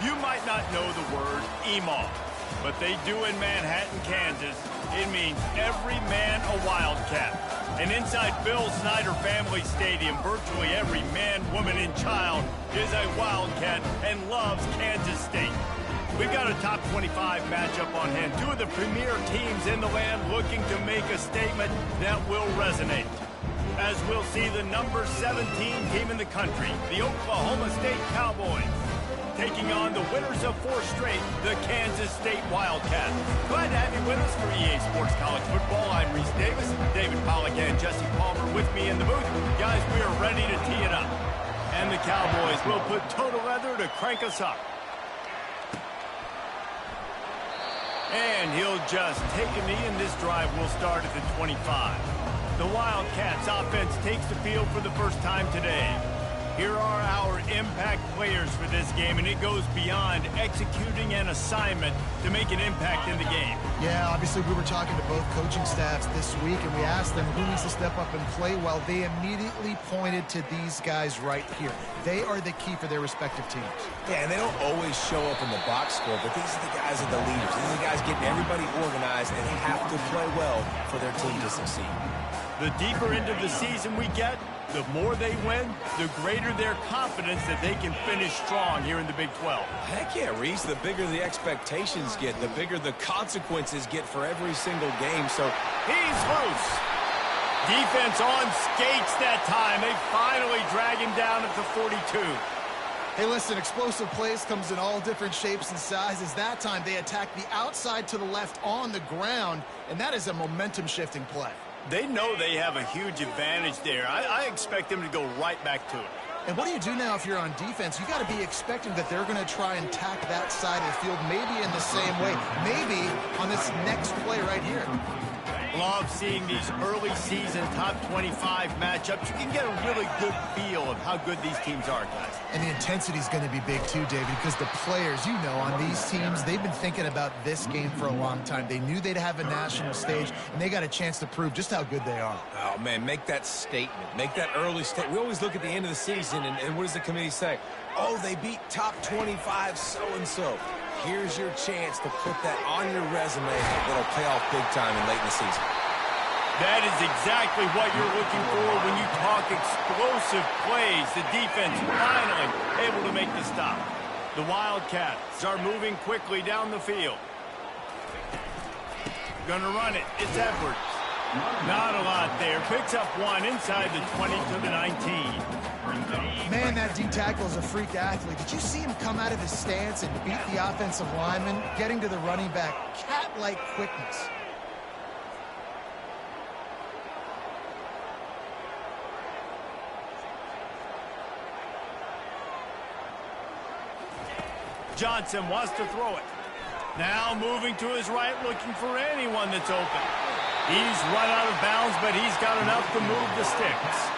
You might not know the word emo, but they do in Manhattan, Kansas. It means every man a Wildcat. And inside Bill Snyder Family Stadium, virtually every man, woman, and child is a Wildcat and loves Kansas State. We've got a top 25 matchup on hand. Two of the premier teams in the land looking to make a statement that will resonate. As we'll see the number 17 team in the country, the Oklahoma State Cowboys, taking on the winners of 4 straight, the Kansas State Wildcats. Glad to have you with us for EA Sports College Football. I'm Reese Davis, David Pollack and Jesse Palmer with me in the booth. Guys, we are ready to tee it up. And the Cowboys will put total leather to crank us up. And he'll just take a knee, and this drive will start at the 25. The Wildcats offense takes the field for the first time today. Here are our impact players for this game, and it goes beyond executing an assignment to make an impact in the game. Yeah, obviously we were talking to both coaching staffs this week, and we asked them who needs to step up and play well. They immediately pointed to these guys right here. They are the key for their respective teams. Yeah, and they don't always show up in the box score, but these are the guys that are the leaders. These are the guys getting everybody organized and have to play well for their team to succeed. The deeper into the season we get, the more they win, the greater their confidence that they can finish strong here in the Big 12. Heck yeah, Reese. The bigger the expectations get, the bigger the consequences get for every single game. So he's loose. Defense on skates that time. They finally drag him down at the 42. Hey, listen, explosive plays comes in all different shapes and sizes. That time they attack the outside to the left on the ground, and that is a momentum-shifting play. They know they have a huge advantage there. I expect them to go right back to it. And what do you do now if you're on defense? You got to be expecting that they're going to try and tack that side of the field, maybe in the same way, maybe on this next play right here. Love seeing these early season top 25 matchups. You can get a really good feel of how good these teams are, guys. And the intensity is going to be big too, David, because the players, you know, on these teams, they've been thinking about this game for a long time. They knew they'd have a national stage, and they got a chance to prove just how good they are. Oh, man, make that statement. Make that early statement. We always look at the end of the season, and what does the committee say? Oh, they beat top 25 so-and-so. Here's your chance to put that on your resume that'll pay off big time and late in the season. That is exactly what you're looking for when you talk explosive plays. The defense finally able to make the stop. The Wildcats are moving quickly down the field. Gonna run it. It's Edwards. Not a lot there. Picks up one inside the 20 to the 19. Man, that D-tackle is a freak athlete. Did you see him come out of his stance and beat the offensive lineman, getting to the running back? Cat-like quickness. Johnson wants to throw it. Now moving to his right, looking for anyone that's open. He's run out of bounds, but he's got enough to move the sticks.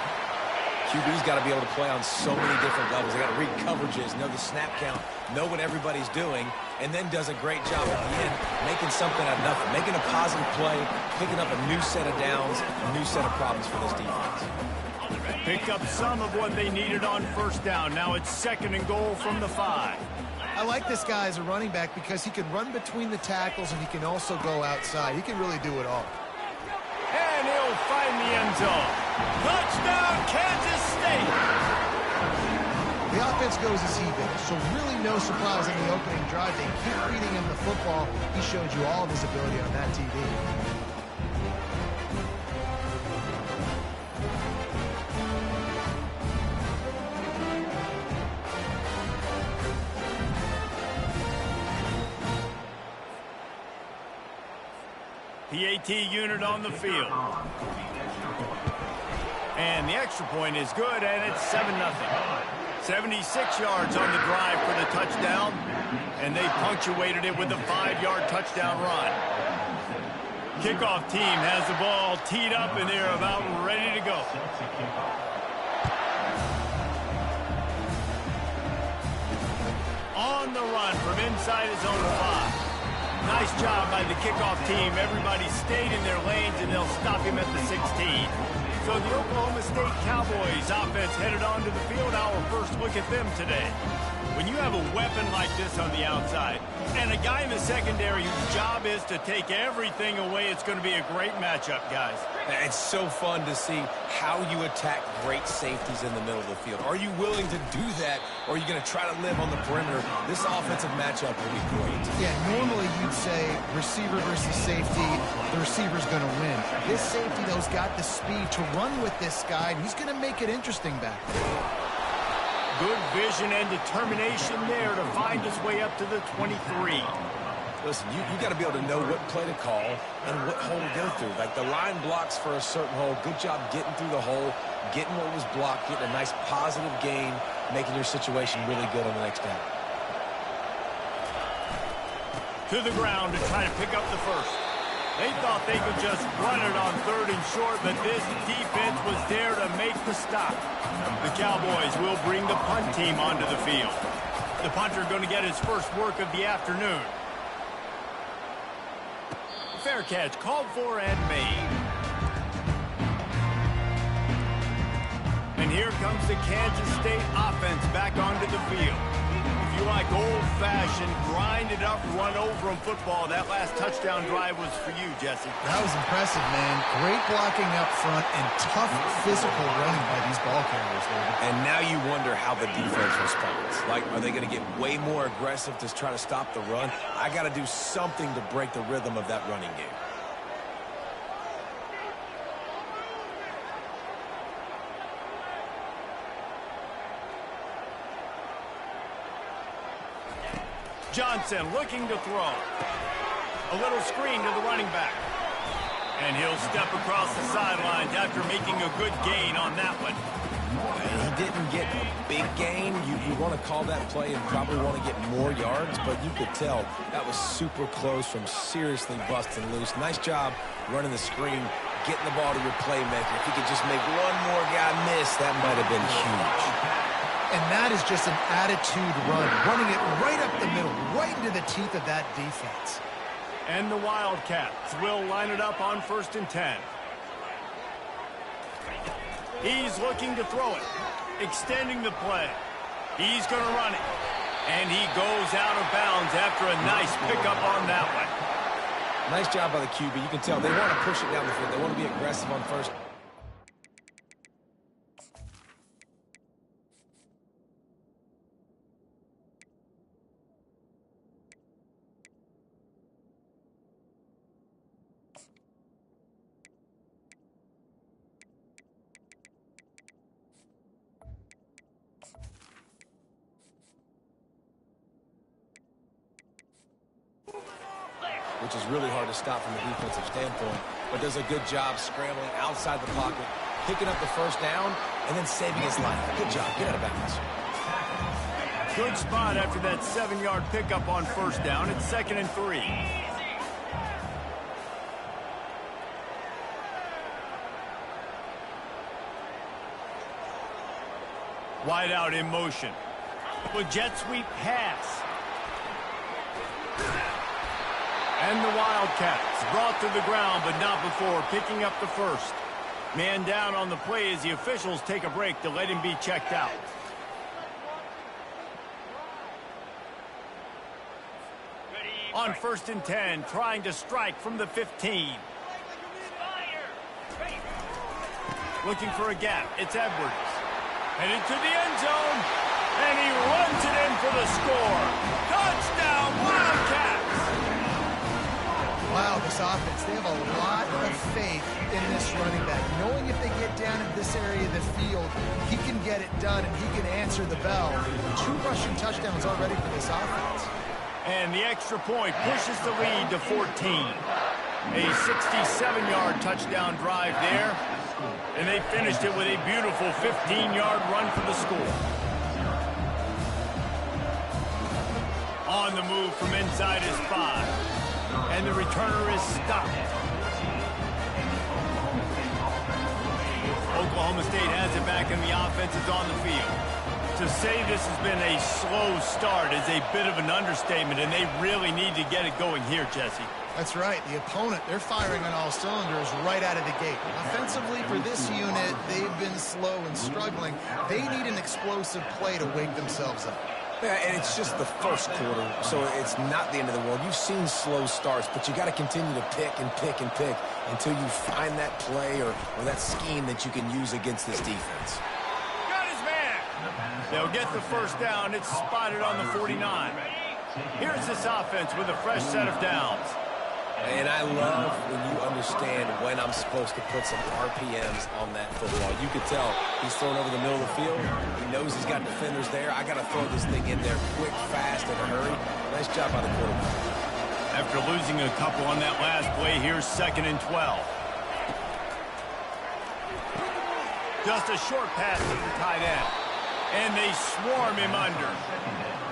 QB's got to be able to play on so many different levels. They got to read coverages, know the snap count, know what everybody's doing, and then does a great job at the end making something out of nothing, making a positive play, picking up a new set of downs, a new set of problems for this defense. Picked up some of what they needed on first down. Now it's 2nd and goal from the 5. I like this guy as a running back because he can run between the tackles and he can also go outside. He can really do it all. And he'll find the end zone. Touchdown, Kansas State! The offense goes as he did, so really no surprise in the opening drive. They keep feeding him the football. He showed you all of his ability on that TV. PAT unit on the field. And the extra point is good, and it's 7-0. 76 yards on the drive for the touchdown, and they punctuated it with a 5-yard touchdown run. Kickoff team has the ball teed up, and they're about ready to go. On the run from inside his own 5. Nice job by the kickoff team. Everybody stayed in their lanes, and they'll stop him at the 16. So the Oklahoma State Cowboys offense headed onto the field. Our first look at them today. When you have a weapon like this on the outside and a guy in the secondary whose job is to take everything away, it's going to be a great matchup, guys. It's so fun to see how you attack great safeties in the middle of the field. Are you willing to do that, or are you going to try to live on the perimeter? This offensive matchup will be great. Yeah, normally you'd say receiver versus safety, the receiver's going to win. This safety, though, has got the speed to run with this guy, and he's going to make it interesting back there. Good vision and determination there to find his way up to the 23. Listen, you got to be able to know what play to call and what hole to go through. Like the line blocks for a certain hole. Good job getting through the hole, getting what was blocked, getting a nice positive gain, making your situation really good on the next down. To the ground to try to pick up the first. They thought they could just run it on 3rd and short, but this defense was there to make the stop. The Cowboys will bring the punt team onto the field. The punter going to get his first work of the afternoon. Fair catch called for and made. And here comes the Kansas State offense back onto the field. If you like old-fashioned, grind-it-up, run-over-'em football, that last touchdown drive was for you, Jesse. That was impressive, man. Great blocking up front and tough physical running by these ball carriers, David. And now you wonder how the defense responds. Like, are they going to get way more aggressive to try to stop the run? I got to do something to break the rhythm of that running game. Johnson looking to throw. A little screen to the running back. And he'll step across the sidelines after making a good gain on that one. He didn't get a big gain. You want to call that play and probably want to get more yards, but you could tell that was super close from seriously busting loose. Nice job running the screen, getting the ball to your playmaker. If he could just make one more guy miss, that might have been huge. And that is just an attitude run, running it right up the middle, right into the teeth of that defense. And the Wildcats will line it up on 1st and 10. He's looking to throw it, extending the play. He's going to run it. And he goes out of bounds after a nice pickup on that one. Nice job by the QB. You can tell they want to push it down the field. They want to be aggressive on first. Which is really hard to stop from a defensive standpoint, but does a good job scrambling outside the pocket, picking up the first down, and then saving his life. Good job. Get out of bounds. Good spot after that 7-yard pickup on 1st down. It's 2nd and 3. Wide out in motion. With jet sweep pass. And the Wildcats brought to the ground, but not before picking up the first. Man down on the play as the officials take a break to let him be checked out. On 1st and 10, trying to strike from the 15. Looking for a gap. It's Edwards. Headed to the end zone. And he runs it in for the score. Touchdown, Wildcats! Wow, this offense, they have a lot of faith in this running back. Knowing if they get down in this area of the field, he can get it done and he can answer the bell. 2 rushing touchdowns already for this offense. And the extra point pushes the lead to 14. A 67-yard touchdown drive there. And they finished it with a beautiful 15-yard run for the score. On the move from inside his 5. And the returner is stopped. Oklahoma State has it back and the offense is on the field. To say this has been a slow start is a bit of an understatement, and they really need to get it going here, Jesse. That's right. The opponent, they're firing on all cylinders right out of the gate. Offensively, for this unit, they've been slow and struggling. They need an explosive play to wake themselves up. Yeah, and it's just the first quarter, so it's not the end of the world. You've seen slow starts, but you got to continue to pick and pick and pick until you find that play or that scheme that you can use against this defense. Got his man. They'll get the first down. It's spotted on the 49. Here's this offense with a fresh set of downs. And I love when you understand when I'm supposed to put some RPMs on that football. You could tell he's thrown over the middle of the field. He knows he's got defenders there. I got to throw this thing in there quick, fast, in a hurry. Nice job by the quarterback. After losing a couple on that last play, here's 2nd and 12. Just a short pass to the tight end. And they swarm him under.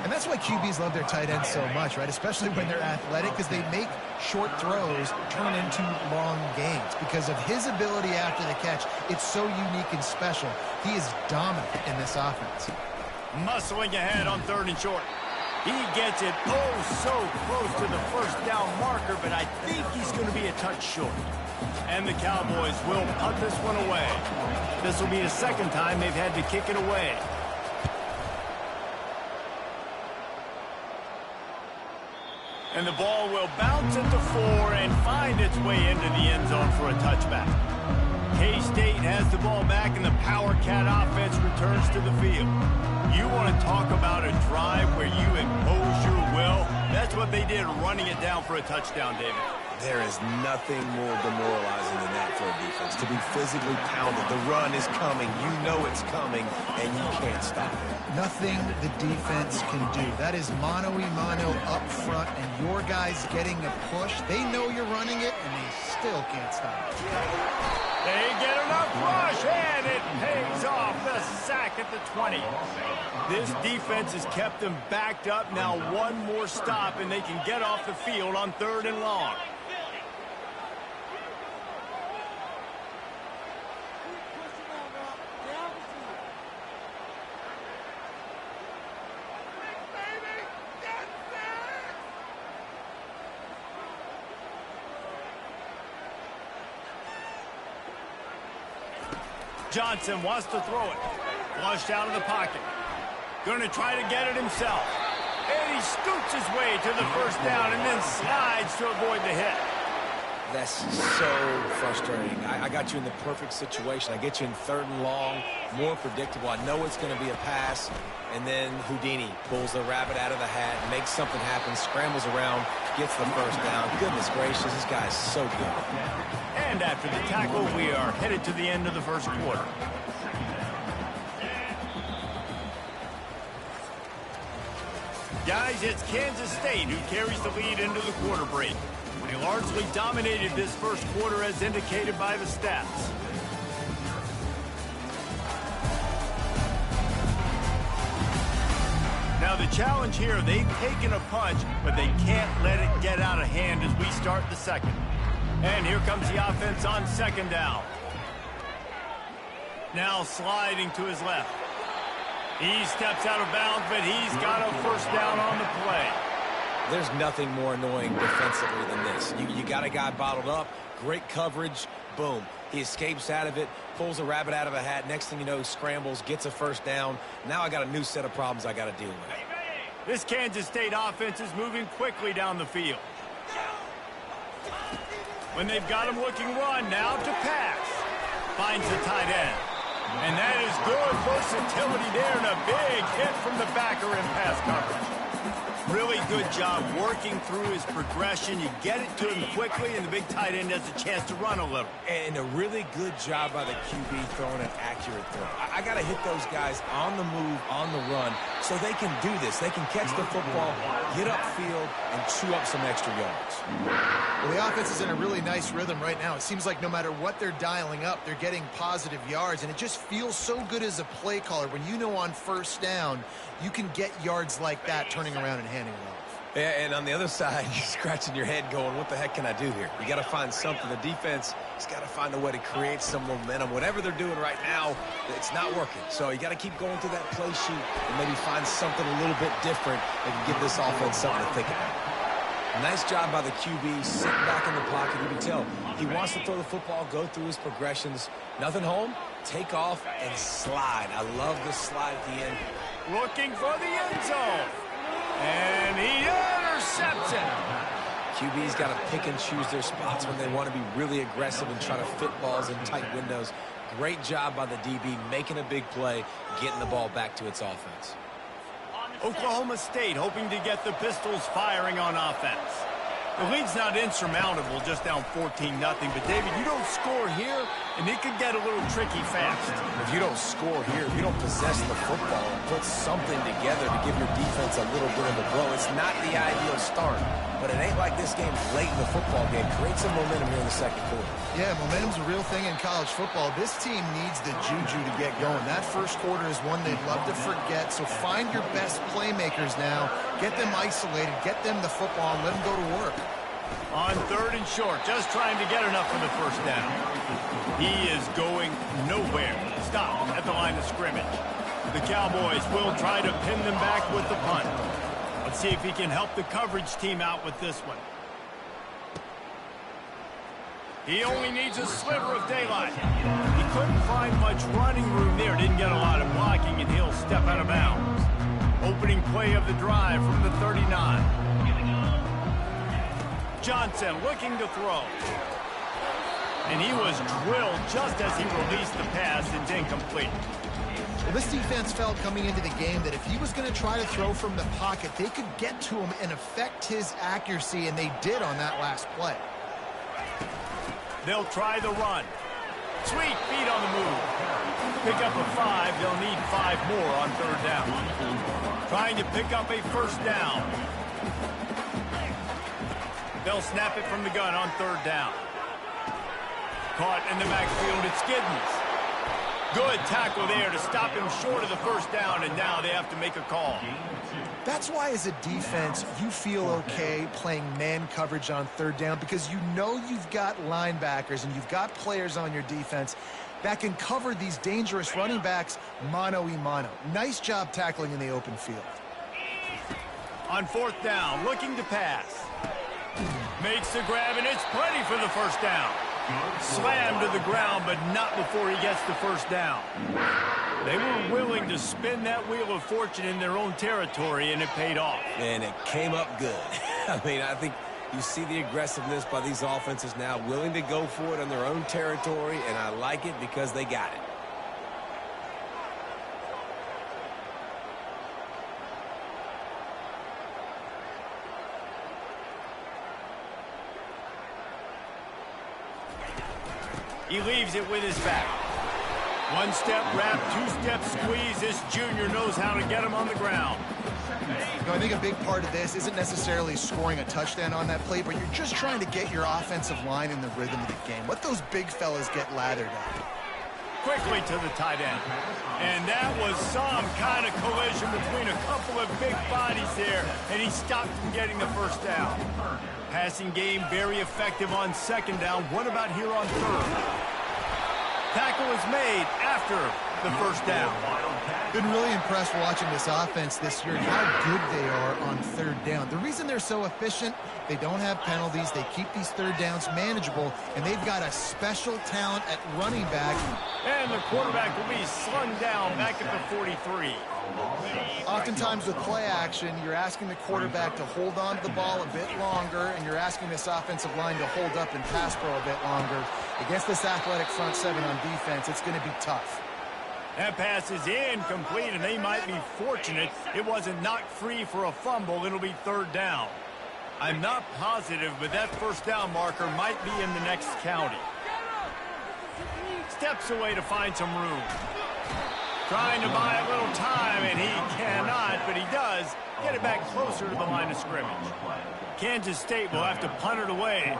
And that's why QBs love their tight ends so much, right? Especially when they're athletic, because they make short throws turn into long gains. Because of his ability after the catch, it's so unique and special. He is dominant in this offense. Muscling ahead on 3rd and short. He gets it so close to the first down marker, but I think he's going to be a touch short. And the Cowboys will punt this one away. This will be the 2nd time they've had to kick it away. And the ball will bounce at the 4 and find its way into the end zone for a touchback. K-State has the ball back, and the Power Cat offense returns to the field. You want to talk about a drive where you impose your will? That's what they did, running it down for a touchdown, David. There is nothing more demoralizing than that for a defense. To be physically pounded. The run is coming. You know it's coming, and you can't stop it. Nothing the defense can do. That is mano-a-mano up front, and your guys getting a push. They know you're running it, and they still can't stop it. They get enough rush, and it pays off. The sack at the 20. This defense has kept them backed up. Now one more stop, and they can get off the field on 3rd and long. Johnson wants to throw it. Flushed out of the pocket. Going to try to get it himself. And he scoots his way to the first down and then slides to avoid the hit. That's so frustrating. I got you in the perfect situation. I get you in 3rd and long, more predictable. I know it's going to be a pass. And then Houdini pulls the rabbit out of the hat, makes something happen, scrambles around, gets the first down. Goodness gracious, this guy is so good. And after the tackle, we are headed to the end of the first quarter. Guys, it's Kansas State who carries the lead into the quarter break. They largely dominated this first quarter as indicated by the stats. Now the challenge here, they've taken a punch, but they can't let it get out of hand as we start the 2nd. And here comes the offense on 2nd down. Now sliding to his left. He steps out of bounds, but he's got a first down on the play. There's nothing more annoying defensively than this. You got a guy bottled up, great coverage, boom. He escapes out of it, pulls a rabbit out of a hat. Next thing you know, scrambles, gets a first down. Now I got a new set of problems I got to deal with. This Kansas State offense is moving quickly down the field. When they've got him looking run, now to pass. Finds the tight end. And that is good versatility there, and a big hit from the backer in pass coverage. Really good job working through his progression. You get it to him quickly, and the big tight end has a chance to run a little. And a really good job by the QB throwing an accurate throw. I got to hit those guys on the move, on the run, so they can do this. They can catch the football, get upfield, and chew up some extra yards. Well, the offense is in a really nice rhythm right now. It seems like no matter what they're dialing up, they're getting positive yards, and it just feels so good as a play caller when you know on first down you can get yards like that turning around and handing it off. Yeah, and on the other side, you're scratching your head going, what the heck can I do here? You got to find something. The defense has got to find a way to create some momentum. Whatever they're doing right now, it's not working. So you got to keep going through that play sheet and maybe find something a little bit different that can give this offense something to think about. Nice job by the QB, sitting back in the pocket. You can tell he wants to throw the football, go through his progressions. Nothing home, take off, and slide. I love the slide at the end. looking for the end zone. And he intercepts it. QB's got to pick and choose their spots when they want to be really aggressive and try to fit balls in tight windows. Great job by the DB making a big play, getting the ball back to its offense. Oklahoma State hoping to get the Pistols firing on offense. The lead's not insurmountable, just down 14-0. But, David, you don't score here, and it could get a little tricky fast. If you don't score here, if you don't possess the football and put something together to give your defense a little bit of a blow, it's not the ideal start. But it ain't like this game's late in the football game. Create some momentum here in the second quarter. Yeah, momentum's a real thing in college football. This team needs the juju to get going. That first quarter is one they'd love to forget. So find your best playmakers now. Get them isolated. Get them the football and let them go to work. On 3rd and short, just trying to get enough for the first down. He is going nowhere. Stop at the line of scrimmage. The Cowboys will try to pin them back with the punt. Let's see if he can help the coverage team out with this one. He only needs a sliver of daylight. He couldn't find much running room there. Didn't get a lot of blocking, and he'll step out of bounds. Opening play of the drive from the 39. Johnson looking to throw. And he was drilled just as he released the pass. It's incomplete. Well, this defense felt coming into the game that if he was going to try to throw from the pocket, they could get to him and affect his accuracy, and they did on that last play. They'll try the run. Sweet feet on the move. Pick up a 5. They'll need 5 more on 3rd down. Trying to pick up a first down. They'll snap it from the gun on 3rd down. Caught in the backfield, it's Giddens. Good tackle there to stop him short of the first down, and now they have to make a call. That's why, as a defense, you feel okay playing man coverage on 3rd down, because you know you've got linebackers and you've got players on your defense that can cover these dangerous running backs mano-a-mano. Nice job tackling in the open field. On 4th down, looking to pass. Makes the grab, and it's plenty for the first down. Slammed to the ground, but not before he gets the first down. They were willing to spin that wheel of fortune in their own territory, and it paid off. And it came up good. I mean, I think you see the aggressiveness by these offenses now, willing to go for it on their own territory, and I like it because they got it. He leaves it with his back. 1-step wrap, 2-step squeeze. This junior knows how to get him on the ground. You know, I think a big part of this isn't necessarily scoring a touchdown on that play, but you're just trying to get your offensive line in the rhythm of the game. Let those big fellas get lathered up. Quickly to the tight end. And that was some kind of collision between a couple of big bodies there, and he stopped from getting the first down. Passing game very effective on 2nd down. What about here on 3rd? Tackle is made after the first down. Been really impressed watching this offense this year and how good they are on 3rd down. The reason they're so efficient, they don't have penalties, they keep these 3rd downs manageable, and they've got a special talent at running back. And the quarterback will be slung down back at the 43. Oftentimes with play action, you're asking the quarterback to hold on to the ball a bit longer, and you're asking this offensive line to hold up and pass pro a bit longer. Against this athletic front 7 on defense, it's going to be tough. That pass is incomplete, and they might be fortunate it wasn't knocked free for a fumble. It'll be 3rd down. I'm not positive, but that first down marker might be in the next county. Steps away to find some room. Trying to buy a little time, and he cannot, but he does get it back closer to the line of scrimmage. Kansas State will have to punt it away.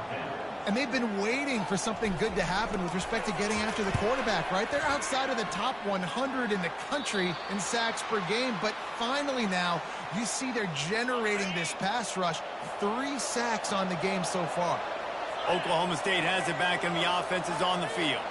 And they've been waiting for something good to happen with respect to getting after the quarterback, right? They're outside of the top 100 in the country in sacks per game, but finally now you see they're generating this pass rush. 3 sacks on the game so far. Oklahoma State has it back, and the offense is on the field.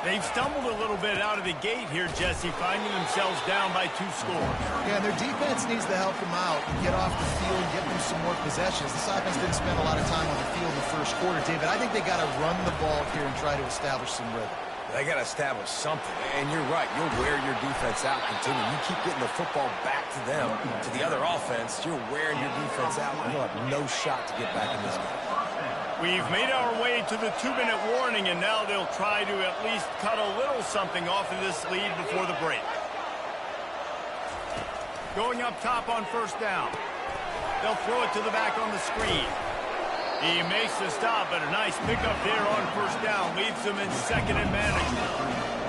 They've stumbled a little bit out of the gate here, Jesse, finding themselves down by 2 scores. Yeah, their defense needs to help them out and get off the field and get them some more possessions. This offense didn't spend a lot of time on the field in the first quarter, David. I think they got to run the ball here and try to establish some rhythm. They got to establish something. And you're right. You'll wear your defense out continuing. You keep getting the football back to them, to the other offense, you're wearing your defense out, and you'll have no shot to get back in this game. We've made our way to the 2-minute warning, and now they'll try to at least cut a little something off of this lead before the break. Going up top on first down. They'll throw it to the back on the screen. He makes the stop, but a nice pickup there on first down. Leaves them in second and management.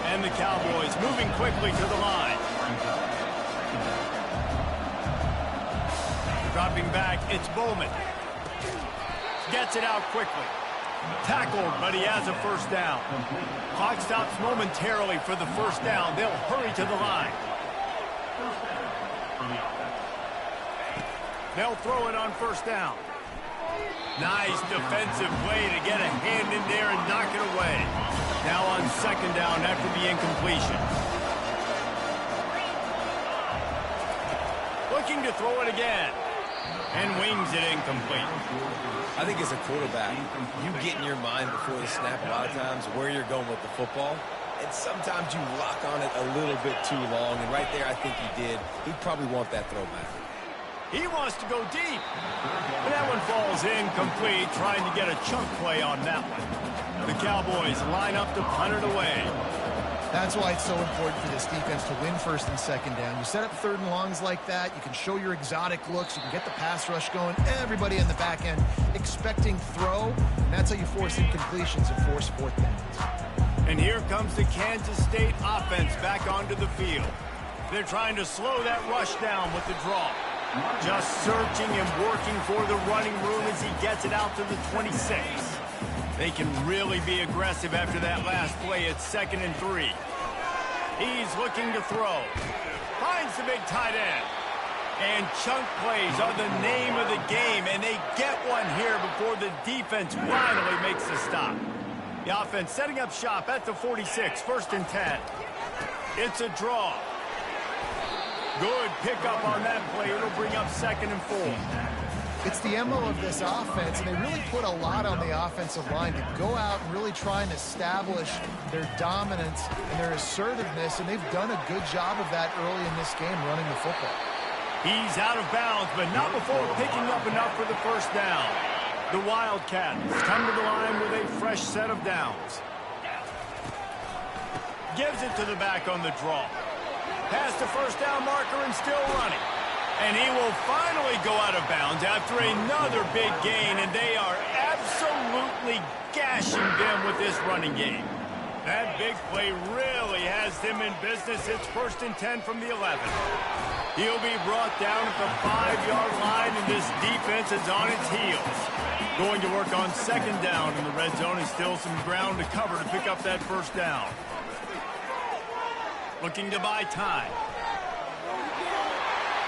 And the Cowboys moving quickly to the line. Dropping back, it's Bowman. Gets it out quickly. Tackled, but he has a first down. Clock stops momentarily for the first down. They'll hurry to the line. They'll throw it on first down. Nice defensive play to get a hand in there and knock it away. Now on second down after the incompletion. Looking to throw it again. And wings it incomplete. I think as a quarterback, you get in your mind before the snap a lot of times where you're going with the football. And sometimes you lock on it a little bit too long. And right there, I think he did. He'd probably want that throwback. He wants to go deep. But that one falls incomplete, trying to get a chunk play on that one. The Cowboys line up to punt it away. That's why it's so important for this defense to win first and second down. You set up third and longs like that. You can show your exotic looks. You can get the pass rush going. Everybody in the back end expecting throw. And that's how you force incompletions and force fourth downs. And here comes the Kansas State offense back onto the field. They're trying to slow that rush down with the draw. Just searching and working for the running room as he gets it out to the 26. They can really be aggressive after that last play at 2nd and 3. He's looking to throw. Finds the big tight end. And chunk plays are the name of the game, and they get one here before the defense finally makes the stop. The offense setting up shop at the 46, 1st and 10. It's a draw. Good pickup on that play. It'll bring up 2nd and 4. It's the MO of this offense, and they really put a lot on the offensive line to go out and really try and establish their dominance and their assertiveness, and they've done a good job of that early in this game running the football. He's out of bounds, but not before picking up enough for the first down. The Wildcats come to the line with a fresh set of downs. Gives it to the back on the draw. Past the first down marker and still running. And he will finally go out of bounds after another big gain, and they are absolutely gashing them with this running game. That big play really has them in business. It's 1st and 10 from the 11. He'll be brought down at the 5-yard line, and this defense is on its heels. Going to work on 2nd down in the red zone, and still some ground to cover to pick up that first down. Looking to buy time.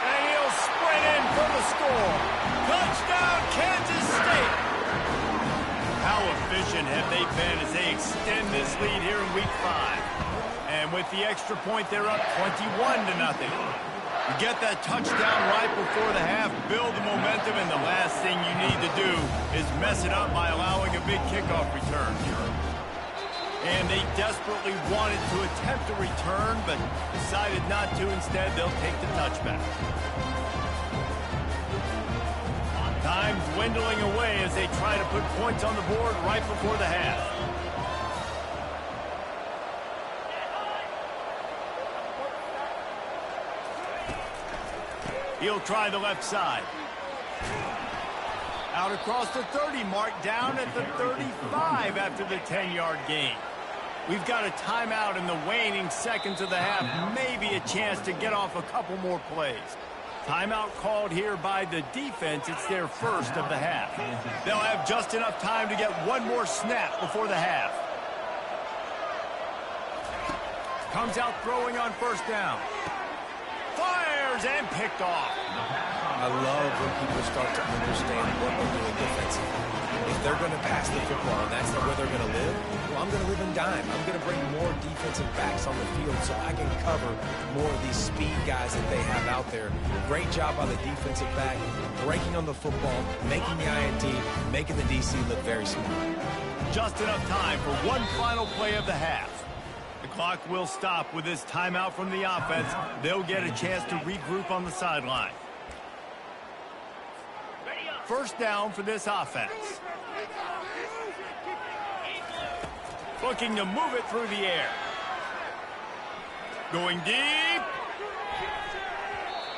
And he'll sprint in for the score. Touchdown, Kansas State. How efficient have they been as they extend this lead here in Week 5? And with the extra point, they're up 21-0. You get that touchdown right before the half, build the momentum, and the last thing you need to do is mess it up by allowing a big kickoff return. And they desperately wanted to attempt a return, but decided not to. Instead, they'll take the touchback. Time dwindling away as they try to put points on the board right before the half. He'll try the left side. Out across the 30 mark, down at the 35 after the 10-yard gain. We've got a timeout in the waning seconds of the half. Maybe a chance to get off a couple more plays. Timeout called here by the defense. It's their first of the half. They'll have just enough time to get one more snap before the half. Comes out throwing on first down. Fires and picked off. I love when people start to understand what they're doing defensively. If they're going to pass the football and that's where they're going to live, well, I'm going to live in dime. I'm going to bring more defensive backs on the field so I can cover more of these speed guys that they have out there. Great job by the defensive back, breaking on the football, making the INT, making the DC look very smart. Just enough time for one final play of the half. Clock will stop with this timeout from the offense. They'll get a chance to regroup on the sideline. First down for this offense. Looking to move it through the air. Going deep.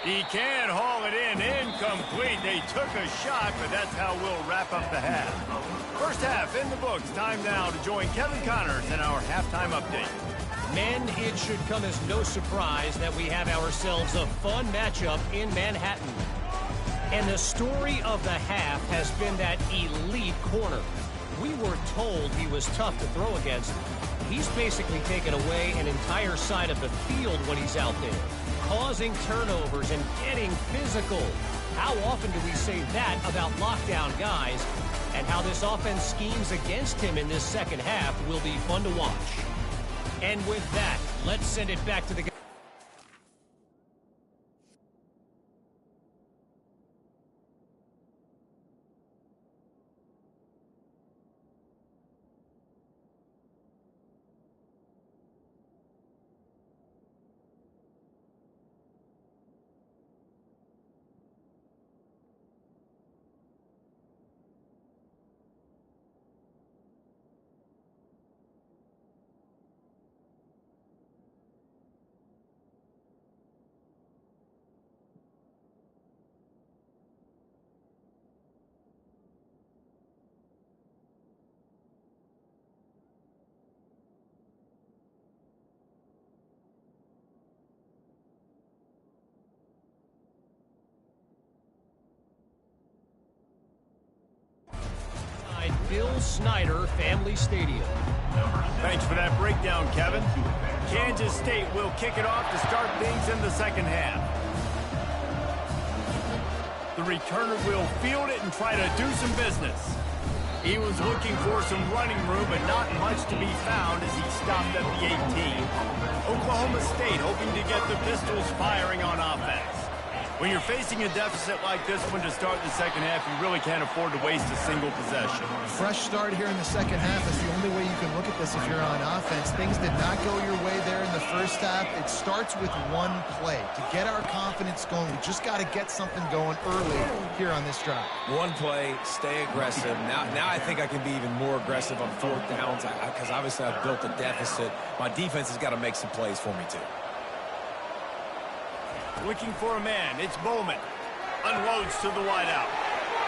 He can haul it in. Incomplete. They took a shot, but that's how we'll wrap up the half. First half in the books. Time now to join Kevin Connors in our halftime update. Men, it should come as no surprise that we have ourselves a fun matchup in Manhattan. And the story of the half has been that elite corner. We were told he was tough to throw against. He's basically taken away an entire side of the field when he's out there, causing turnovers and getting physical. How often do we say that about lockdown guys? And how this offense schemes against him in this second half will be fun to watch. And with that, let's send it back to the Bill Snyder Family Stadium. Thanks for that breakdown, Kevin. Kansas State will kick it off to start things in the second half. The returner will field it and try to do some business. He was looking for some running room, but not much to be found as he stopped at the 18. Oklahoma State hoping to get the Pistols firing on offense. When you're facing a deficit like this one to start the second half, you really can't afford to waste a single possession. Fresh start here in the second half is the only way you can look at this if you're on offense. Things did not go your way there in the first half. It starts with one play. To get our confidence going, we just got to get something going early here on this drive. One play, stay aggressive. Now I think I can be even more aggressive on fourth downs because obviously I've built a deficit. My defense has got to make some plays for me, too. Looking for a man. It's Bowman. Unloads to the wideout.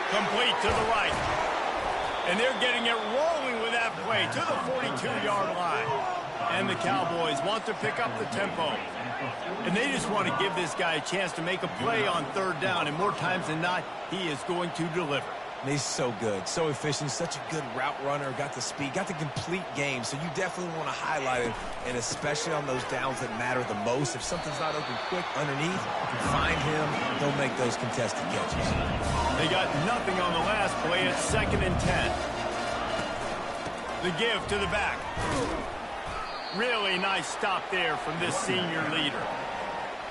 Complete to the right. And they're getting it rolling with that play to the 42-yard line. And the Cowboys want to pick up the tempo. And they just want to give this guy a chance to make a play on third down. And more times than not, he is going to deliver. And he's so good, so efficient, such a good route runner, got the speed, got the complete game. So you definitely want to highlight him, and especially on those downs that matter the most. If something's not open quick underneath, you can find him, he'll make those contested catches. They got nothing on the last play. It's 2nd and 10. The give to the back. Really nice stop there from this senior leader.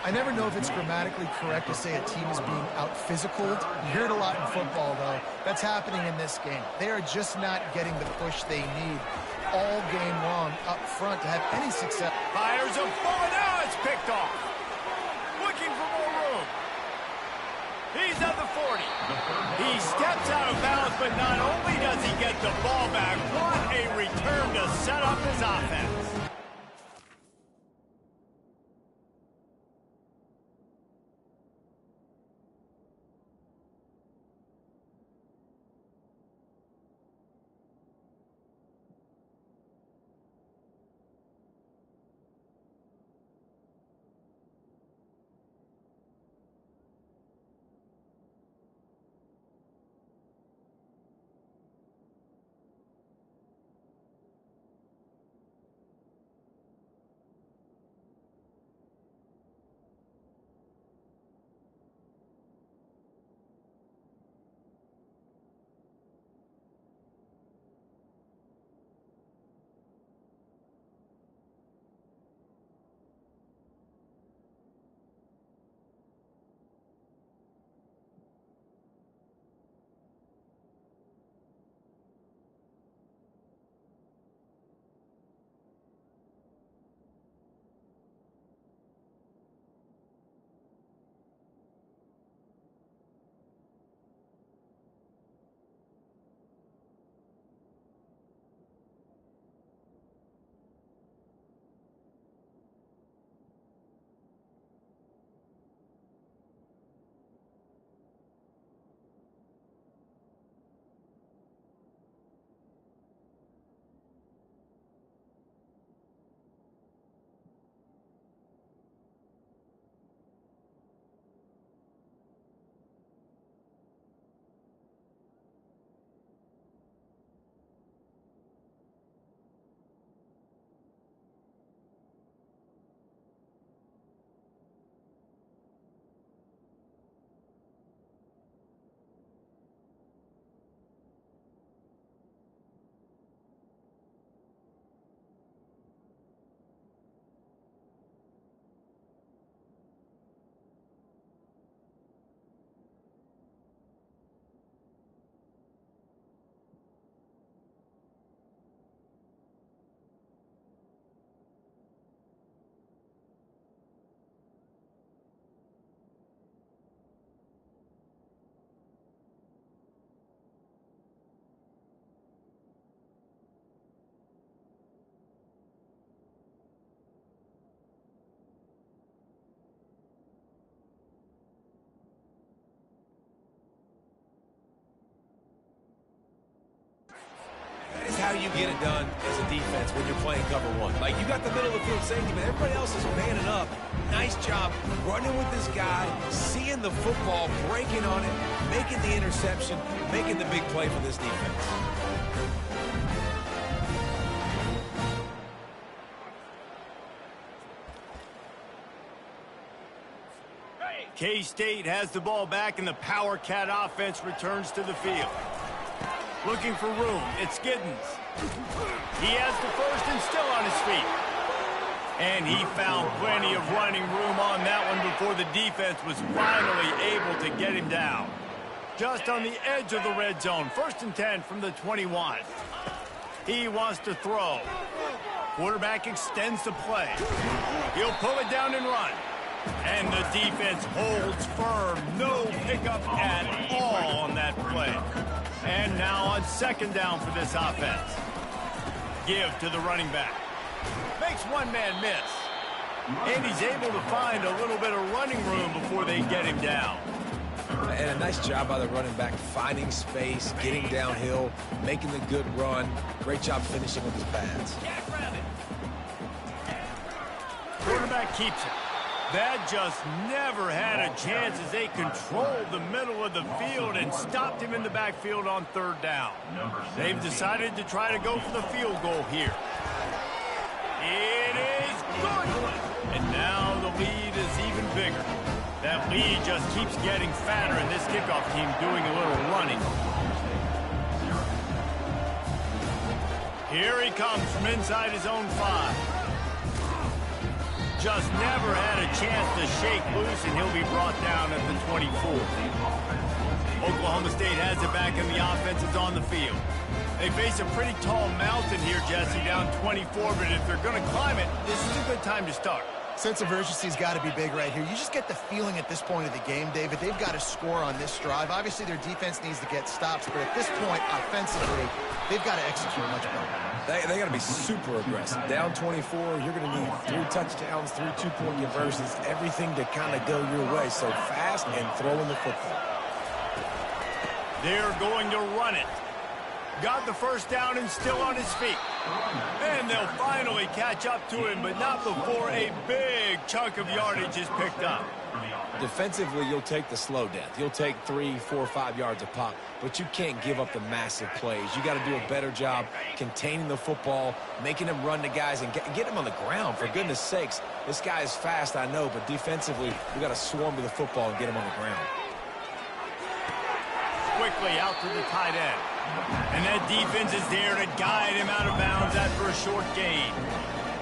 I never know if it's grammatically correct to say a team is being out-physicaled. You hear it a lot in football, though. That's happening in this game. They are just not getting the push they need all game long up front to have any success. Fires a ball, now it's picked off. Looking for more room. He's at the 40. He steps out of bounds, but not only does he get the ball back, what a return to set up his offense. how you get it done as a defense when you're playing cover one. Like, you got the middle of the field safety, but everybody else is manning up. Nice job running with this guy, seeing the football, breaking on it, making the interception, making the big play for this defense. K-State has the ball back, and the Power Cat offense returns to the field. Looking for room, it's Giddens. He has the first and still on his feet. And he found plenty of running room on that one before the defense was finally able to get him down. Just on the edge of the red zone, 1st and 10 from the 21. He wants to throw. Quarterback extends the play. He'll pull it down and run. And the defense holds firm. No pickup at all on that play. And now on 2nd down for this offense. Give to the running back. Makes one man miss. And he's able to find a little bit of running room before they get him down. And a nice job by the running back, finding space, getting downhill, making the good run. Great job finishing with his pads. Quarterback keeps it. That just never had a chance as they controlled the middle of the field and stopped him in the backfield on 3rd down. They've decided to try to go for the field goal here. It is good. And now the lead is even bigger. That lead just keeps getting fatter, and this kickoff team doing a little running. Here he comes from inside his own 5. Just never had a chance to shake loose, and he'll be brought down at the 24. Oklahoma State has it back, and the offense is on the field. They face a pretty tall mountain here, Jesse, down 24, but if they're going to climb it, this is a good time to start. Sense of urgency's got to be big right here. You just get the feeling at this point of the game, David, they've got to score on this drive. Obviously, their defense needs to get stops, but at this point, offensively, they've got to execute much better. They got to be super aggressive. Down 24, you're going to need 3 touchdowns, 3 two-point conversions, everything to kind of go your way. So fast and throwing the football. They're going to run it. Got the 1st down and still on his feet. And they'll finally catch up to him, but not before a big chunk of yardage is picked up. Defensively, you'll take the slow death. You'll take 3, 4, 5 yards a pop, but you can't give up the massive plays. You got to do a better job containing the football, making him run to guys, and get him on the ground. For goodness sakes, this guy is fast, I know, but defensively, we got to swarm to the football and get him on the ground. Quickly out to the tight end. And that defense is there to guide him out of bounds after a short gain.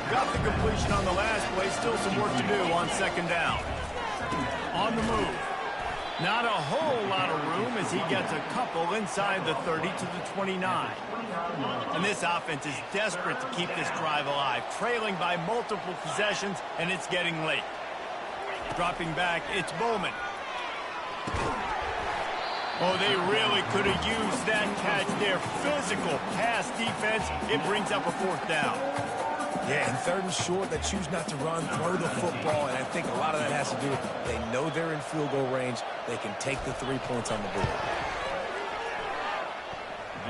Got the completion on the last play. Still some work to do on 2nd down. On the move. Not a whole lot of room as he gets a couple inside the 30 to the 29. And this offense is desperate to keep this drive alive, trailing by multiple possessions, and it's getting late. Dropping back, it's Bowman. Oh, they really could have used that catch there. Physical pass defense. It brings up a 4th down. Yeah, and 3rd and short, they choose not to run, throw the football, and I think a lot of that has to do with they know they're in field goal range. They can take the 3 points on the board.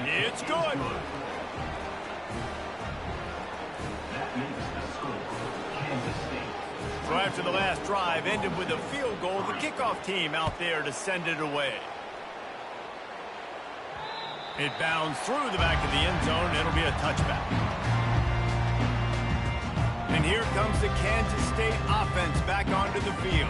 It's good. So after the last drive ended with a field goal, the kickoff team out there to send it away. It bounds through the back of the end zone. It'll be a touchback. And here comes the Kansas State offense back onto the field.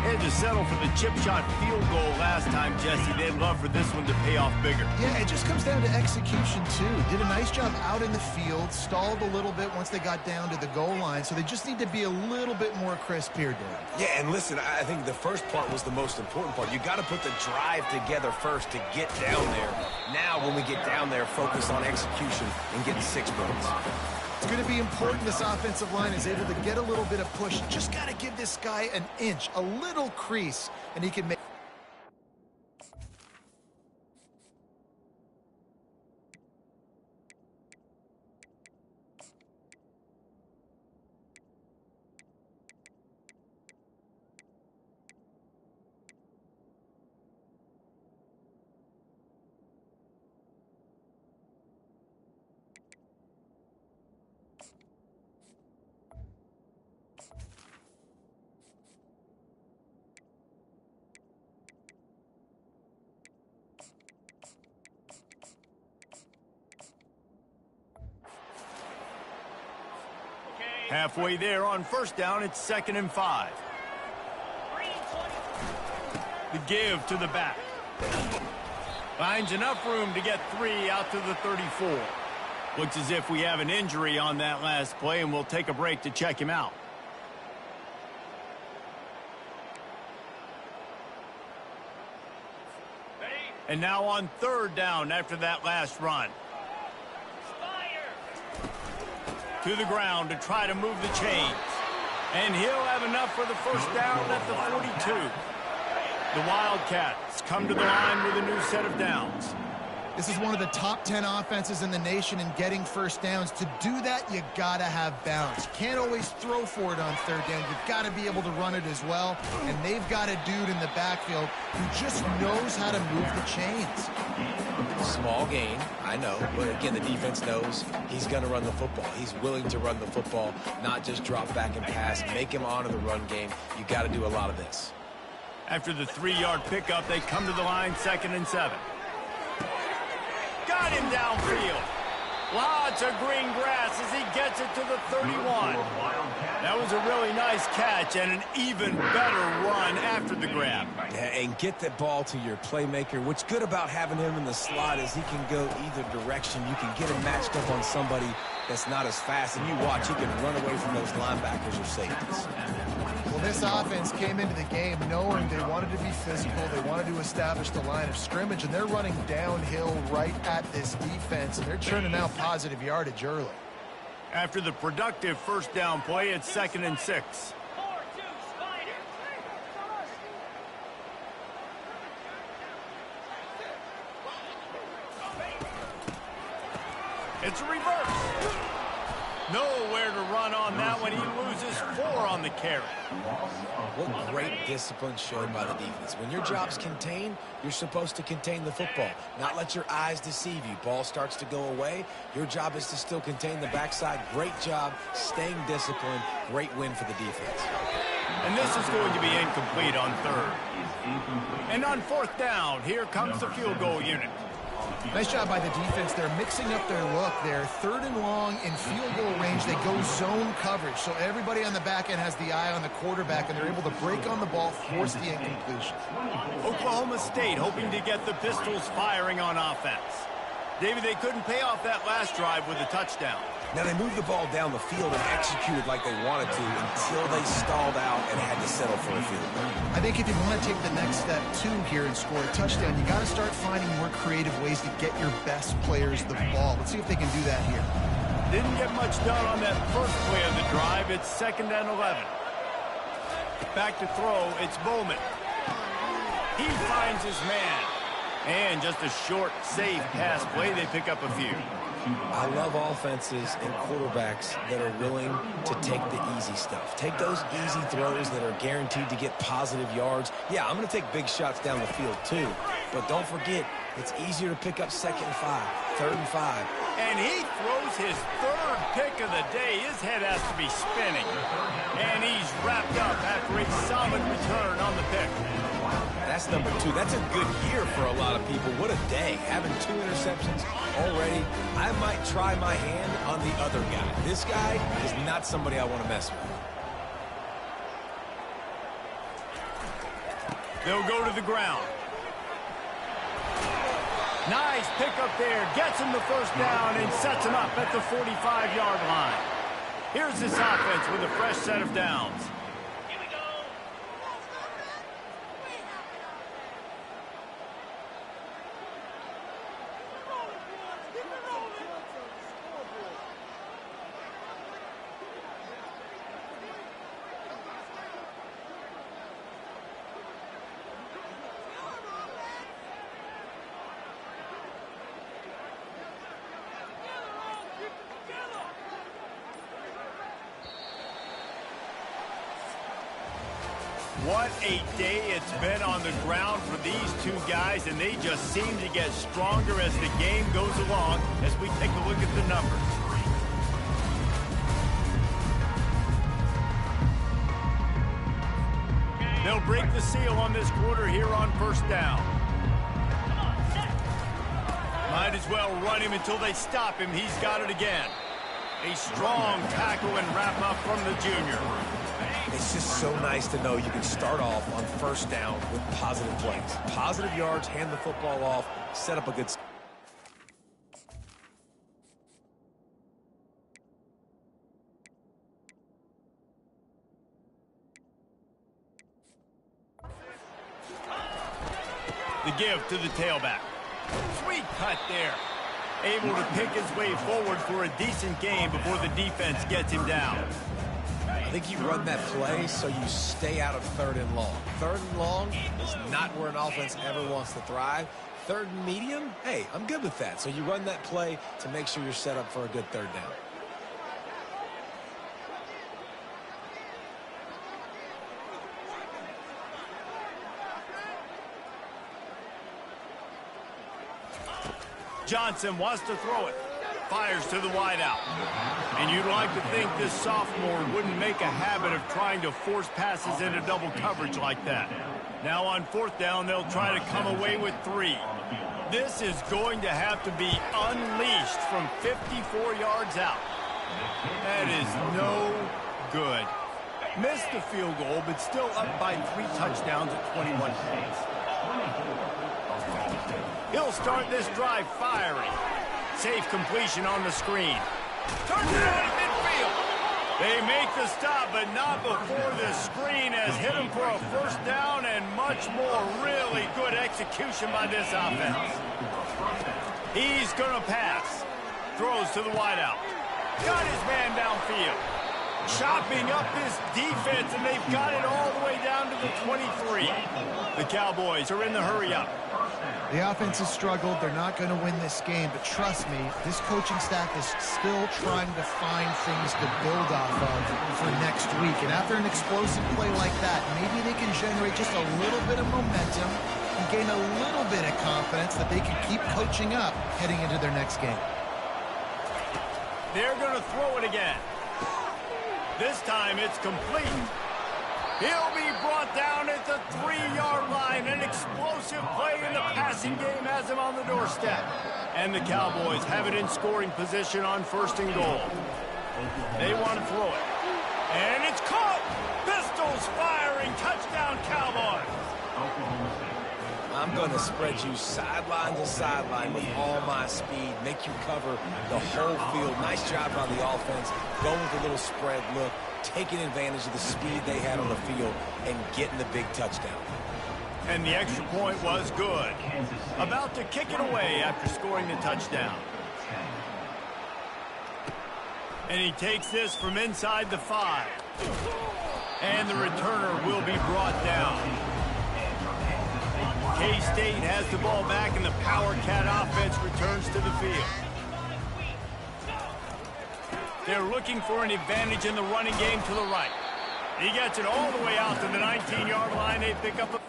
They had to settle for the chip shot field goal last time, Jesse. They'd love for this one to pay off bigger. Yeah, it just comes down to execution, too. Did a nice job out in the field, stalled a little bit once they got down to the goal line, so they just need to be a little bit more crisp here, Dan. Yeah, and listen, I think the first part was the most important part. You got to put the drive together first to get down there. Now, when we get down there, focus on execution and getting 6 points. It's going to be important this offensive line is able to get a little bit of push. Just got to give this guy an inch, a little crease, and he can make... Halfway there on first down, it's 2nd and 5. The give to the back. Finds enough room to get 3 out to the 34. Looks as if we have an injury on that last play, and we'll take a break to check him out. And now on 3rd down after that last run. To the ground to try to move the chains. And he'll have enough for the first down at the 42. The Wildcats come to the line with a new set of downs. This is one of the top 10 offenses in the nation in getting first downs. To do that, you got to have balance. You can't always throw for it on 3rd down. You've got to be able to run it as well. And they've got a dude in the backfield who just knows how to move the chains. Small gain, I know. But again, the defense knows he's going to run the football. He's willing to run the football, not just drop back and pass. Make him honor the run game. You got to do a lot of this. After the 3-yard pickup, they come to the line 2nd and 7. Got him downfield. Lots of green grass as he gets it to the 31. That was a really nice catch and an even better run after the grab. Yeah, and get that ball to your playmaker. What's good about having him in the slot is he can go either direction. You can get him matched up on somebody that's not as fast, and you watch, he can run away from those linebackers or safeties. Well, this offense came into the game knowing they wanted to be physical, they wanted to establish the line of scrimmage, and they're running downhill right at this defense, and they're churning out positive yardage early. After the productive first down play, it's 2nd and 6. It's a reverse. Nowhere to run on that one. He loses 4 on the carry. What great discipline shown by the defense. When your job's contained, you're supposed to contain the football, not let your eyes deceive you. Ball starts to go away. Your job is to still contain the backside. Great job staying disciplined. Great win for the defense. And this is going to be incomplete on 3rd. And on 4th down, here comes the field goal unit. Nice job by the defense. They're mixing up their look. They're 3rd and long in field goal range. They go zone coverage. So everybody on the back end has the eye on the quarterback, and they're able to break on the ball, force the incompletion. Oklahoma State hoping to get the Pistols firing on offense. David, they couldn't pay off that last drive with a touchdown. Now, they moved the ball down the field and executed like they wanted to until they stalled out and had to settle for a field goal. I think if you want to take the next step, too, here and score a touchdown, you got to start finding more creative ways to get your best players the ball. Let's see if they can do that here. Didn't get much done on that first play of the drive. It's 2nd and 11. Back to throw, it's Bowman. He finds his man. And just a short, safe pass play. They pick up a few. I love offenses and quarterbacks that are willing to take the easy stuff. Take those easy throws that are guaranteed to get positive yards. Yeah, I'm going to take big shots down the field too. But don't forget, it's easier to pick up 2nd and 5, 3rd and 5. And he throws his 3rd pick of the day. His head has to be spinning. And he's wrapped up after a solid return on the pick. That's number 2. That's a good year for a lot of people. What a day. Having 2 interceptions already. I might try my hand on the other guy. This guy is not somebody I want to mess with. They'll go to the ground. Nice pickup there. Gets him the first down and sets him up at the 45-yard line. Here's this offense with a fresh set of downs. What a day it's been on the ground for these two guys, and they just seem to get stronger as the game goes along as we take a look at the numbers. They'll break the seal on this quarter here on first down. Might as well run him until they stop him. He's got it again. A strong tackle and wrap up from the junior. It's just so nice to know you can start off on first down with positive plays. Positive yards, hand the football off, set up a good... The give to the tailback. Sweet cut there. Able to pick his way forward for a decent game before the defense gets him down. I think you run that play so you stay out of 3rd and long. 3rd and long is not where an offense ever wants to thrive. 3rd and medium, hey, I'm good with that. So you run that play to make sure you're set up for a good 3rd down. Johnson wants to throw it. Fires to the wideout. And you'd like to think this sophomore wouldn't make a habit of trying to force passes into double coverage like that. Now on 4th down, they'll try to come away with 3. This is going to have to be unleashed from 54 yards out. That is no good. Missed the field goal, but still up by 3 touchdowns at 21 points. He'll start this drive firing. Safe completion on the screen. Turns it out at midfield. They make the stop, but not before the screen has hit him for a 1st down and much more. Really good execution by this offense. He's going to pass. Throws to the wideout. Got his man downfield. Chopping up this defense, and they've got it all the way down to the 23. The Cowboys are in the hurry-up. The offense has struggled. They're not going to win this game, but trust me, this coaching staff is still trying to find things to build off of for next week. And after an explosive play like that, maybe they can generate just a little bit of momentum and gain a little bit of confidence that they can keep coaching up heading into their next game. They're going to throw it again. This time it's complete. He'll be brought down at the 3-yard line. An explosive play in the passing game has him on the doorstep. And the Cowboys have it in scoring position on 1st and goal. They want to throw it. And it's caught! Pistols firing. Touchdown, Cowboys. I'm going to spread you sideline to sideline with all my speed, make you cover the whole field. Nice job by the offense, going with a little spread look, taking advantage of the speed they had on the field and getting the big touchdown. And the extra point was good. About to kick it away after scoring the touchdown. And he takes this from inside the 5. And the returner will be brought down. K-State has the ball back, and the Power Cat offense returns to the field. They're looking for an advantage in the running game to the right. He gets it all the way out to the 19-yard line. They pick up a...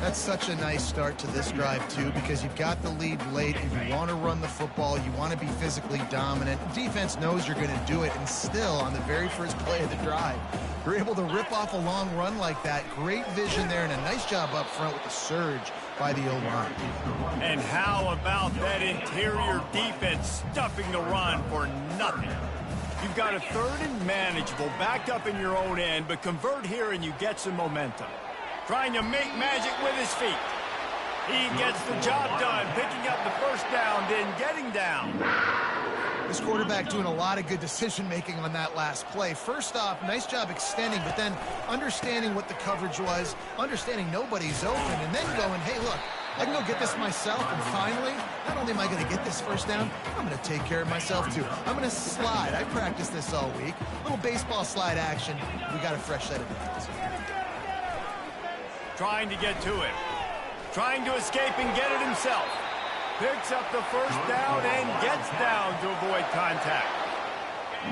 That's such a nice start to this drive, too, because you've got the lead late and you want to run the football. You want to be physically dominant. Defense knows you're going to do it, and still, on the very first play of the drive, you're able to rip off a long run like that. Great vision there, and a nice job up front with the surge by the O-line. And how about that interior defense stuffing the run for nothing? You've got a 3rd and manageable backed up in your own end, but convert here and you get some momentum. Trying to make magic with his feet. He gets the job done, picking up the 1st down, then getting down. This quarterback doing a lot of good decision-making on that last play. First off, nice job extending, but then understanding what the coverage was, understanding nobody's open, and then going, hey, look, I can go get this myself, and finally, not only am I going to get this 1st down, I'm going to take care of myself, too. I'm going to slide. I practiced this all week. Little baseball slide action. We got a fresh set of downs. Trying to get to it. Trying to escape and get it himself. Picks up the 1st down and gets down to avoid contact.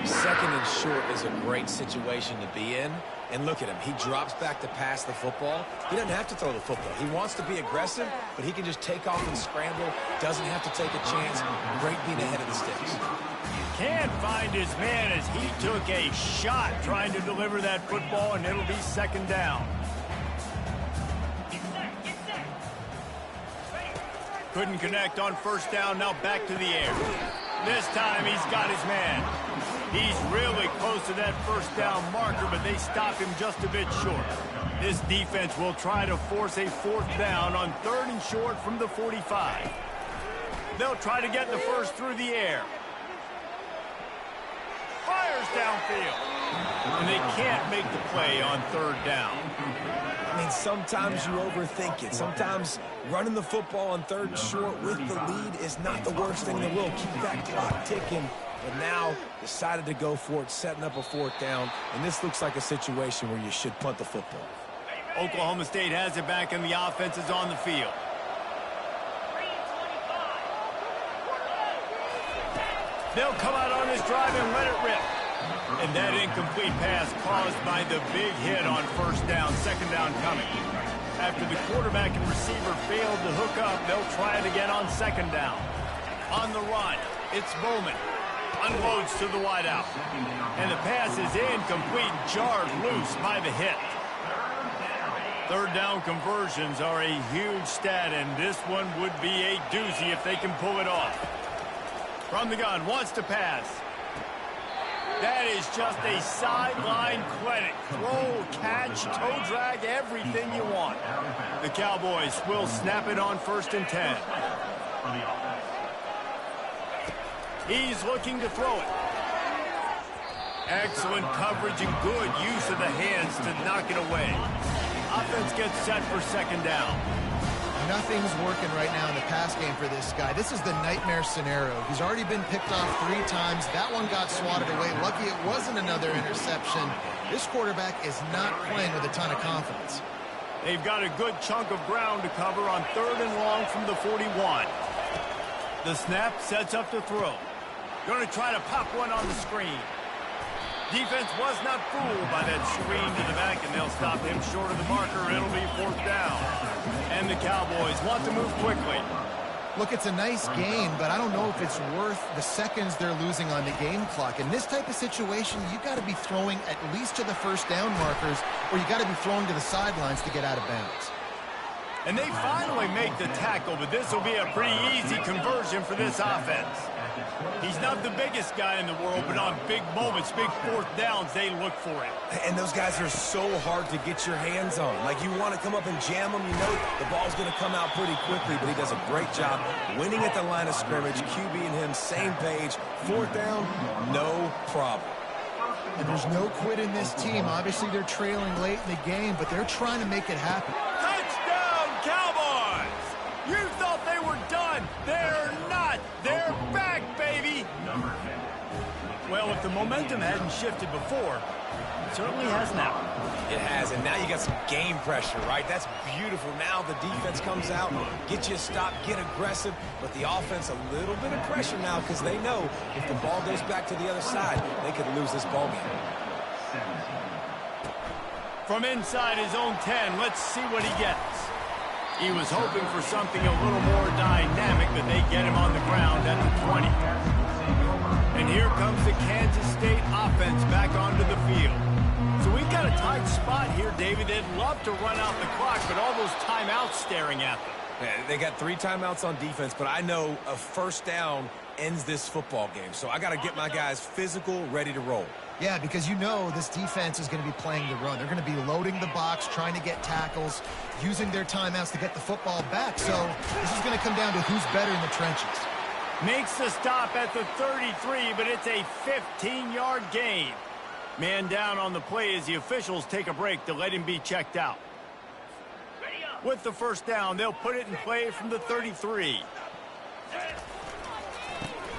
Second and short is a great situation to be in. And look at him. He drops back to pass the football. He doesn't have to throw the football. He wants to be aggressive, but he can just take off and scramble. Doesn't have to take a chance. Great being ahead of the sticks. Can't find his man as he took a shot trying to deliver that football, and it'll be second down. Couldn't connect on first down. Now back to the air. This time he's got his man. He's really close to that first down marker, but they stop him just a bit short. This defense will try to force a fourth down on third and short from the 45. They'll try to get the first through the air. Fires downfield. And they can't make the play on third down. I mean, sometimes you overthink it. Sometimes running the football on third and short with the lead is not the worst thing in the world. Keep that clock ticking. But now decided to go for it, setting up a fourth down. And this looks like a situation where you should punt the football. Oklahoma State has it back, and the offense is on the field. They'll come out on this drive and let it rip. And that incomplete pass caused by the big hit on first down, second down coming. After the quarterback and receiver failed to hook up, they'll try it again on second down. On the run, it's Bowman. Unloads to the wideout. And the pass is incomplete, jarred loose by the hit. Third down conversions are a huge stat, and this one would be a doozy if they can pull it off. From the gun, wants to pass. That is just a sideline clinic. Throw, catch, toe drag, everything you want. The Cowboys will snap it on first and 10. He's looking to throw it. Excellent coverage and good use of the hands to knock it away. Offense gets set for second down. Nothing's working right now in the pass game for this guy. This is the nightmare scenario. He's already been picked off 3 times. That one got swatted away. Lucky it wasn't another interception. This quarterback is not playing with a ton of confidence. They've got a good chunk of ground to cover on third and long from the 41. The snap sets up to throw. Going to try to pop one on the screen. Defense was not fooled by that screen to the back, and they'll stop him short of the marker. It'll be fourth down. And the Cowboys want to move quickly. Look, it's a nice gain, but I don't know if it's worth the seconds they're losing on the game clock. In this type of situation, you got to be throwing at least to the first down markers, or you got to be throwing to the sidelines to get out of bounds. And they finally make the tackle, but this will be a pretty easy conversion for this offense. He's not the biggest guy in the world, but on big moments, big fourth downs, they look for it. And those guys are so hard to get your hands on. Like, you want to come up and jam them, you know the ball's going to come out pretty quickly, but he does a great job winning at the line of scrimmage. QB and him, same page. Fourth down, no problem. And there's no quit in this team. Obviously, they're trailing late in the game, but they're trying to make it happen. Touchdown, Cowboys! You thought they were done. They're not. They're back, baby. Well, if the momentum hadn't shifted before, it certainly has now. It has, and now you got some game pressure, right? That's beautiful. Now the defense comes out, get you a stop, get aggressive, but the offense a little bit of pressure now because they know if the ball goes back to the other side, they could lose this ball game. From inside his own 10, let's see what he gets. He was hoping for something a little more dynamic, but they get him on the ground at the 20. And here comes the Kansas State offense back onto the field. So we've got a tight spot here, David. They'd love to run out the clock, but all those timeouts staring at them. Yeah, they got 3 timeouts on defense, but I know a first down ends this football game. So I got to get my guys physical, ready to roll. Yeah, because you know this defense is going to be playing the run. They're going to be loading the box, trying to get tackles, using their timeouts to get the football back. So this is going to come down to who's better in the trenches. Makes the stop at the 33, but it's a 15-yard gain. Man down on the play as the officials take a break to let him be checked out. With the first down, they'll put it in play from the 33.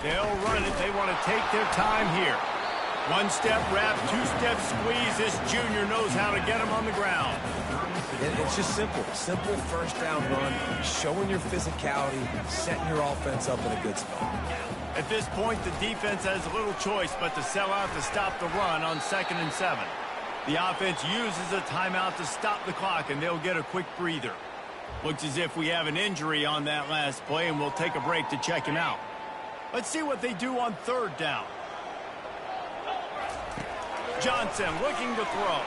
They'll run it. They want to take their time here. One-step wrap, two-step squeeze. This junior knows how to get him on the ground. The It's just simple first down run, showing your physicality, setting your offense up in a good spot. At this point, the defense has little choice but to sell out to stop the run on 2nd and 7. The offense uses a timeout to stop the clock, and they'll get a quick breather. Looks as if we have an injury on that last play, and we'll take a break to check him out. Let's see what they do on 3rd down. Johnson looking to throw.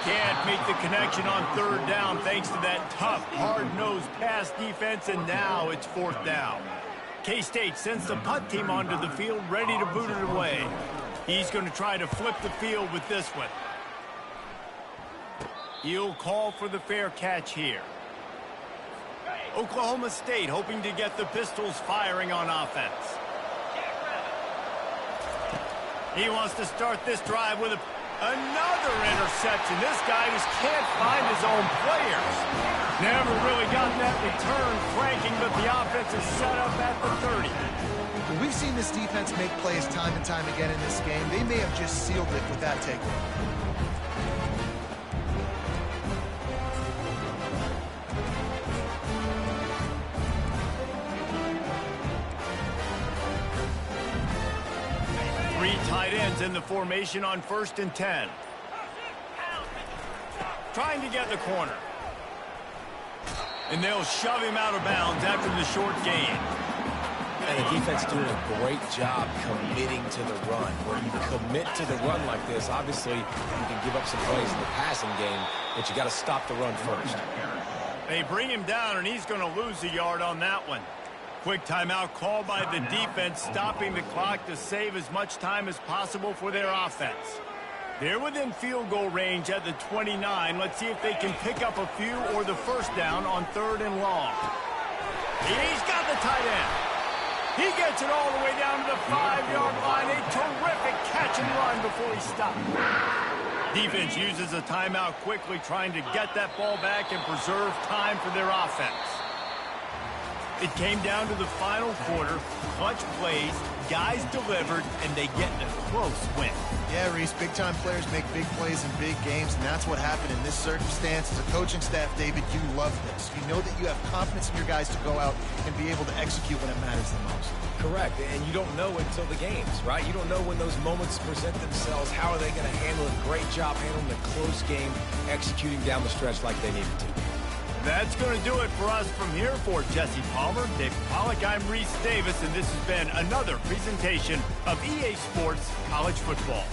Can't make the connection on 3rd down thanks to that tough, hard-nosed pass defense, and now it's 4th down. K-State sends the punt team onto the field, ready to boot it away. He's going to try to flip the field with this one. He'll call for the fair catch here. Oklahoma State hoping to get the Pistols firing on offense. He wants to start this drive with another interception. This guy just can't find his own players. Never really got that return flanking, but the offense is set up at the 30. We've seen this defense make plays time and time again in this game. They may have just sealed it with that takeaway. Three tight ends in the formation on 1st and 10. Trying to get the corner. And they'll shove him out of bounds after the short gain. And the defense doing a great job committing to the run. When you commit to the run like this, obviously you can give up some plays in the passing game, but you got to stop the run first. They bring him down, and he's going to lose a yard on that one. Quick timeout called by the defense, stopping the clock to save as much time as possible for their offense. They're within field goal range at the 29. Let's see if they can pick up a few or the first down on 3rd and long. He's got the tight end. He gets it all the way down to the 5-yard line. A terrific catch and run before he stopped. Defense uses a timeout quickly, trying to get that ball back and preserve time for their offense. It came down to the final quarter. Clutch plays, guys delivered, and they get a close win. Yeah, Reese, big-time players make big plays in big games, and that's what happened in this circumstance. As a coaching staff, David, you love this. You know that you have confidence in your guys to go out and be able to execute when it matters the most. Correct, and you don't know until the games, right? You don't know when those moments present themselves. How are they going to handle it? Great job handling a close game, executing down the stretch like they needed to. That's going to do it for us from here. For Jesse Palmer, Dave Pollack, I'm Reese Davis, and this has been another presentation of EA Sports College Football.